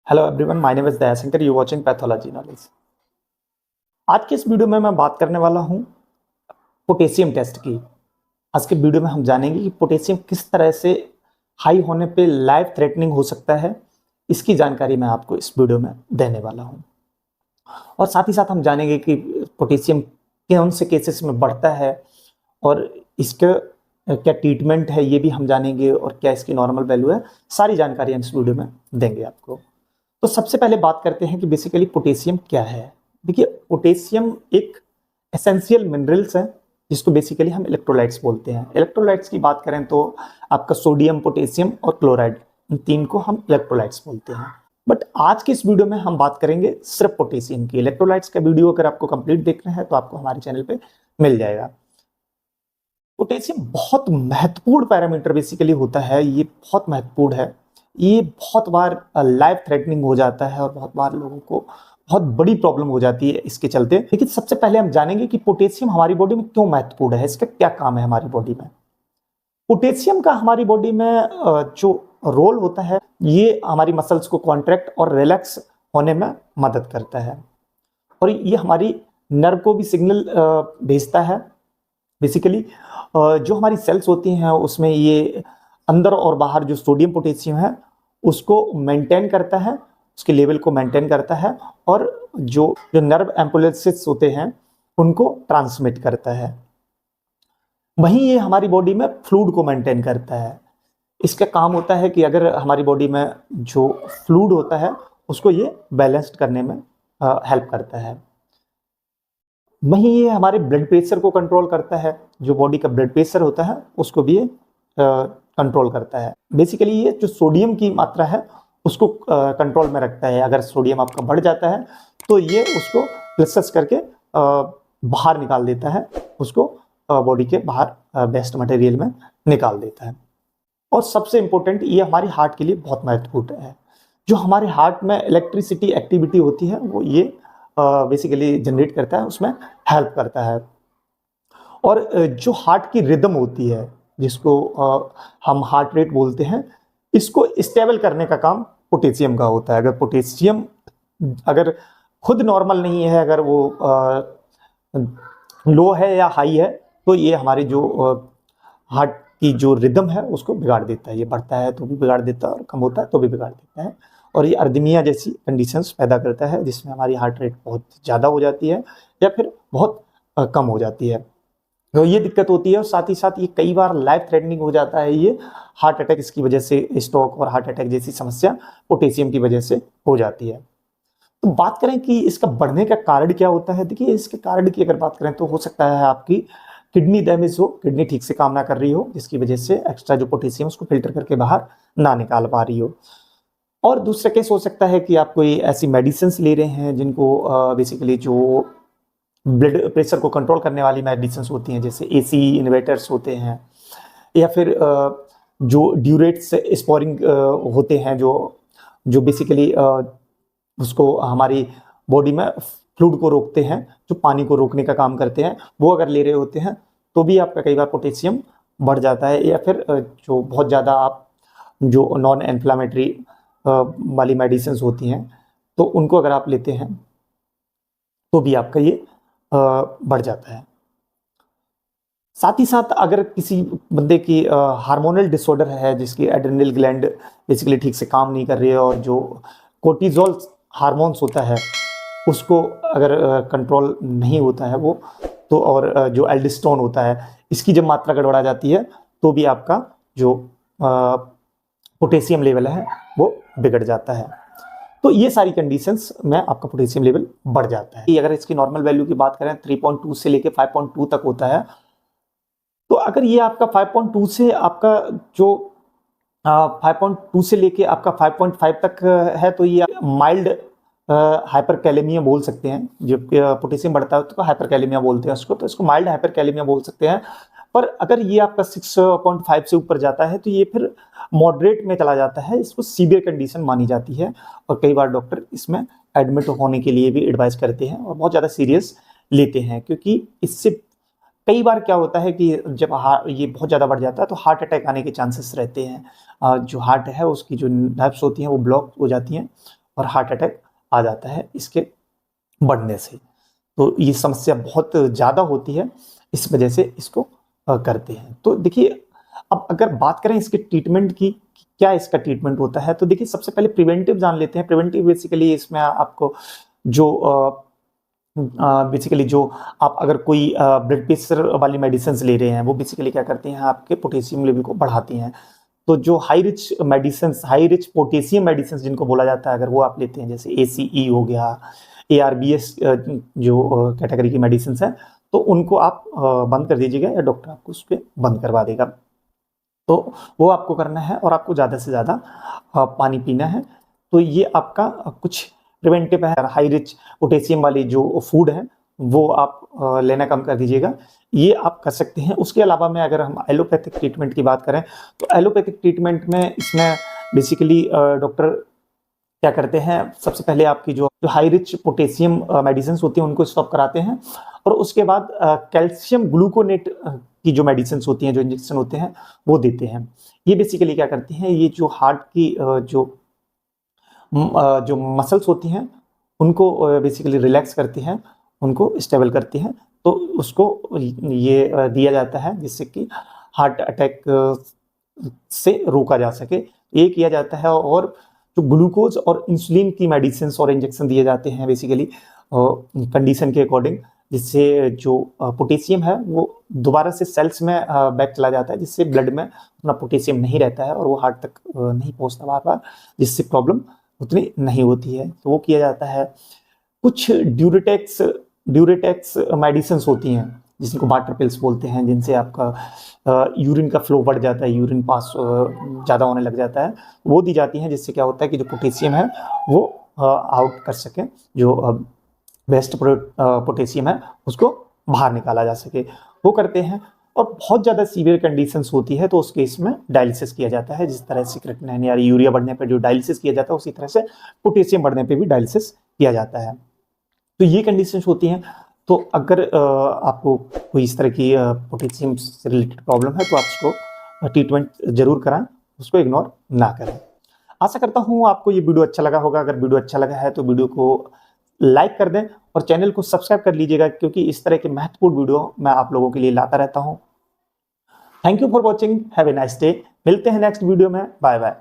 Hello everyone, my name is Dayashankar, you watching pathology knowledge. आज के इस वीडियो में मैं बात करने वाला हूं पोटेशियम टेस्ट की। आज के वीडियो में हम जानेंगे कि पोटेशियम किस तरह से हाई होने पे लाइफ थ्रेटनिंग हो सकता है। इसकी जानकारी मैं आपको इस वीडियो में देने वाला हूं और साथ ही साथ हम जानेंगे कि पोटेशियम कौन से केसेस में बढ़ता है और इसका क्या ट्रीटमेंट है, ये भी हम जानेंगे और क्या इसकी नॉर्मल वैल्यू है। सारी जानकारी हम इस वीडियो में देंगे आपको। तो सबसे पहले बात करते हैं कि बेसिकली पोटेशियम क्या है। देखिए, पोटेशियम एक एसेंशियल मिनरल्स है जिसको बेसिकली हम इलेक्ट्रोलाइट्स बोलते हैं। इलेक्ट्रोलाइट्स की बात करें तो आपका सोडियम, पोटेशियम और क्लोराइड, इन तीन को हम इलेक्ट्रोलाइट्स बोलते हैं। बट आज के इस वीडियो में हम बात करेंगे सिर्फ पोटेशियम की। इलेक्ट्रोलाइट्स का वीडियो अगर आपको कंप्लीट देखना है तो आपको हमारे चैनल पे मिल जाएगा। पोटेशियम बहुत महत्वपूर्ण पैरामीटर बेसिकली होता है, ये बहुत महत्वपूर्ण है। ये बहुत बार लाइफ थ्रेटनिंग हो जाता है और बहुत बार लोगों को बहुत बड़ी प्रॉब्लम हो जाती है इसके चलते। लेकिन सबसे पहले हम जानेंगे कि पोटेशियम हमारी बॉडी में क्यों महत्वपूर्ण है, इसका क्या काम है हमारी बॉडी में। पोटेशियम का हमारी बॉडी में जो रोल होता है, ये हमारी मसल्स को कॉन्ट्रैक्ट और रिलैक्स होने में मदद करता है और ये हमारी नर्व को भी सिग्नल भेजता है। बेसिकली जो हमारी सेल्स होती हैं उसमें ये अंदर और बाहर जो सोडियम पोटेशियम है उसको मेंटेन करता है, उसके लेवल को मेंटेन करता है और जो नर्व एम्पुलेसेस होते हैं उनको ट्रांसमिट करता है। वहीं ये हमारी बॉडी में फ्लूइड को मेंटेन करता है। इसका काम होता है कि अगर हमारी बॉडी में जो फ्लूइड होता है उसको ये बैलेंस्ड करने में हेल्प करता है। वहीं ये हमारे ब्लड प्रेशर को कंट्रोल करता है, जो बॉडी का ब्लड प्रेशर होता है उसको भी ये कंट्रोल करता है। बेसिकली ये जो सोडियम की मात्रा है उसको कंट्रोल में रखता है। अगर सोडियम आपका बढ़ जाता है तो ये उसको फ्लक्स करके बाहर निकाल देता है, उसको बॉडी के बाहर वेस्ट मटेरियल में निकाल देता है। और सबसे इम्पोर्टेंट, ये हमारी हार्ट के लिए बहुत महत्वपूर्ण है। जो हमारे हार्ट में इलेक्ट्रिसिटी एक्टिविटी होती है वो ये बेसिकली जनरेट करता है, उसमें हेल्प करता है। और जो हार्ट की रिदम होती है जिसको हम हार्ट रेट बोलते हैं, इसको स्टेबल करने का काम पोटेशियम का होता है। अगर पोटेशियम अगर खुद नॉर्मल नहीं है, अगर वो लो है या हाई है, तो ये हमारी जो हार्ट की जो रिदम है उसको बिगाड़ देता है। ये बढ़ता है तो भी बिगाड़ देता है और कम होता है तो भी बिगाड़ देता है और ये अर्दमिया जैसी कंडीशंस पैदा करता है जिसमें हमारी हार्ट रेट बहुत ज़्यादा हो जाती है या फिर बहुत कम हो जाती है। तो ये दिक्कत होती है और साथ ही साथ ये कई बार लाइफ थ्रेटनिंग हो जाता है। ये हार्ट अटैक इसकी वजह से, स्ट्रोक और हार्ट अटैक जैसी समस्या पोटेशियम की वजह से हो जाती है। तो बात करें कि इसका बढ़ने का कारण क्या होता है। देखिए, इसके कारण की अगर बात करें तो हो सकता है आपकी किडनी डैमेज हो, किडनी ठीक से काम ना कर रही हो जिसकी वजह से एक्स्ट्रा जो पोटेशियम उसको फिल्टर करके बाहर ना निकाल पा रही हो। और दूसरा केस हो सकता है कि आप कोई ऐसी मेडिसिन ले रहे हैं जिनको बेसिकली जो ब्लड प्रेशर को कंट्रोल करने वाली मेडिसिन होती हैं, जैसे एसी इन्वर्टर्स होते हैं या फिर जो ड्यूरेट्स स्पोरिंग होते हैं, जो बेसिकली उसको हमारी बॉडी में फ्लूइड को रोकते हैं, जो पानी को रोकने का काम करते हैं, वो अगर ले रहे होते हैं तो भी आपका कई बार पोटेशियम बढ़ जाता है। या फिर जो बहुत ज़्यादा आप जो नॉन इन्फ्लामेटरी वाली मेडिसिन होती हैं तो उनको अगर आप लेते हैं तो भी आपका ये बढ़ जाता है। साथ ही साथ अगर किसी बंदे की हार्मोनल डिसऑर्डर है, जिसकी एड्रेनल ग्लैंड बेसिकली ठीक से काम नहीं कर रही है और जो कोर्टिजोल हार्मोन्स होता है उसको अगर कंट्रोल नहीं होता है वो, तो और जो एल्डोस्टेरोन होता है इसकी जब मात्रा गड़बड़ा जाती है तो भी आपका जो पोटेशियम लेवल है वो बिगड़ जाता है। तो ये सारी कंडीशंस में आपका पोटेशियम लेवल बढ़ जाता है। अगर इसकी नॉर्मल वैल्यू की बात करें 3.2 से लेके 5.2 तक होता है। तो अगर ये आपका 5.2 से आपका जो 5.2 से लेके आपका 5.5 तक है तो ये माइल्ड हाइपरकैलेमिया बोल सकते हैं। जब पोटेशियम बढ़ता है तो हाइपरकैलेमिया बोलते हैं उसको, तो इसको माइल्ड हाइपरकैलेमिया बोल सकते हैं। पर अगर ये आपका 6.5 से ऊपर जाता है तो ये फिर मॉडरेट में चला जाता है, इसको सीवियर कंडीशन मानी जाती है और कई बार डॉक्टर इसमें एडमिट होने के लिए भी एडवाइस करते हैं और बहुत ज़्यादा सीरियस लेते हैं। क्योंकि इससे कई बार क्या होता है कि जब ये बहुत ज़्यादा बढ़ जाता है तो हार्ट अटैक आने के चांसेस रहते हैं। जो हार्ट है उसकी जो नर्व्स होती हैं वो ब्लॉक हो जाती हैं और हार्ट अटैक आ जाता है इसके बढ़ने से। तो ये समस्या बहुत ज़्यादा होती है, इस वजह से इसको करते हैं। तो देखिए, अब अगर बात करें इसके ट्रीटमेंट की, क्या इसका ट्रीटमेंट होता है, तो देखिए सबसे पहले प्रिवेंटिव जान लेते हैं। प्रिवेंटिव बेसिकली इसमें आपको जो बेसिकली जो आप अगर कोई ब्लड प्रेशर वाली मेडिसिन ले रहे हैं, वो बेसिकली क्या करती हैं, आपके पोटेशियम लेवल को बढ़ाती हैं। तो जो high rich medicine, high rich potassium medicine जिनको बोला जाता है, अगर वो आप लेते हैं, जैसे ACE हो गया, ARBS जो कैटेगरी की मेडिसिन है, तो उनको आप बंद कर दीजिएगा या डॉक्टर आपको उस पर बंद करवा देगा। तो वो आपको करना है और आपको ज़्यादा से ज़्यादा पानी पीना है। तो ये आपका कुछ प्रिवेंटिव है। हाई रिच पोटेशियम वाली जो फूड है वो आप लेना कम कर दीजिएगा, ये आप कर सकते हैं। उसके अलावा में अगर हम एलोपैथिक ट्रीटमेंट की बात करें, तो एलोपैथिक ट्रीटमेंट में इसमें बेसिकली डॉक्टर क्या करते हैं, सबसे पहले आपकी जो हाई रिच पोटेशियम मेडिसिन होती हैं उनको स्टॉप कराते हैं, और उसके बाद कैल्शियम ग्लूकोनेट की जो मेडिसिन होती हैं, जो इंजेक्शन होते हैं, वो देते हैं। ये बेसिकली क्या करती हैं, ये जो हार्ट की जो मसल्स होती हैं उनको बेसिकली रिलैक्स करती हैं, उनको स्टेबल करती हैं। तो उसको ये दिया जाता है जिससे कि हार्ट अटैक से रोका जा सके, ये किया जाता है। और जो ग्लूकोज और इंसुलिन की मेडिसिन और इंजेक्शन दिए जाते हैं बेसिकली कंडीशन के अकॉर्डिंग, जिससे जो पोटेशियम है वो दोबारा से सेल्स में बैक चला जाता है, जिससे ब्लड में उतना पोटेशियम नहीं रहता है और वो हार्ट तक नहीं पहुंचता बार बार, जिससे प्रॉब्लम उतनी नहीं होती है। तो वो किया जाता है। कुछ ड्यूरेटेक्स मेडिसिन होती हैं जिनको वाटर पिल्स बोलते हैं, जिनसे आपका यूरिन का फ्लो बढ़ जाता है, यूरिन पास ज़्यादा होने लग जाता है, वो दी जाती हैं, जिससे क्या होता है कि जो पोटेशियम है वो आउट कर सके, जो वेस्ट पोटेशियम है उसको बाहर निकाला जा सके, वो करते हैं। और बहुत ज़्यादा सीवियर कंडीशंस होती है तो उस केस में डायलिसिस किया जाता है। जिस तरह से क्रिएटिनिन या यूरिया बढ़ने पर जो डायलिसिस किया जाता है, उसी तरह से पोटेशियम बढ़ने पर भी डायलिसिस किया जाता है। तो ये कंडीशंस होती हैं। तो अगर आपको कोई इस तरह की पोटेशियम से रिलेटेड प्रॉब्लम है तो आप उसको ट्रीटमेंट जरूर कराएं, उसको इग्नोर ना करें। आशा करता हूँ आपको ये वीडियो अच्छा लगा होगा। अगर वीडियो अच्छा लगा है तो वीडियो को लाइक कर दें और चैनल को सब्सक्राइब कर लीजिएगा, क्योंकि इस तरह के महत्वपूर्ण वीडियो मैं आप लोगों के लिए लाता रहता हूँ। Thank you for watching, have a nice day. मिलते हैं नेक्स्ट वीडियो में, बाय बाय।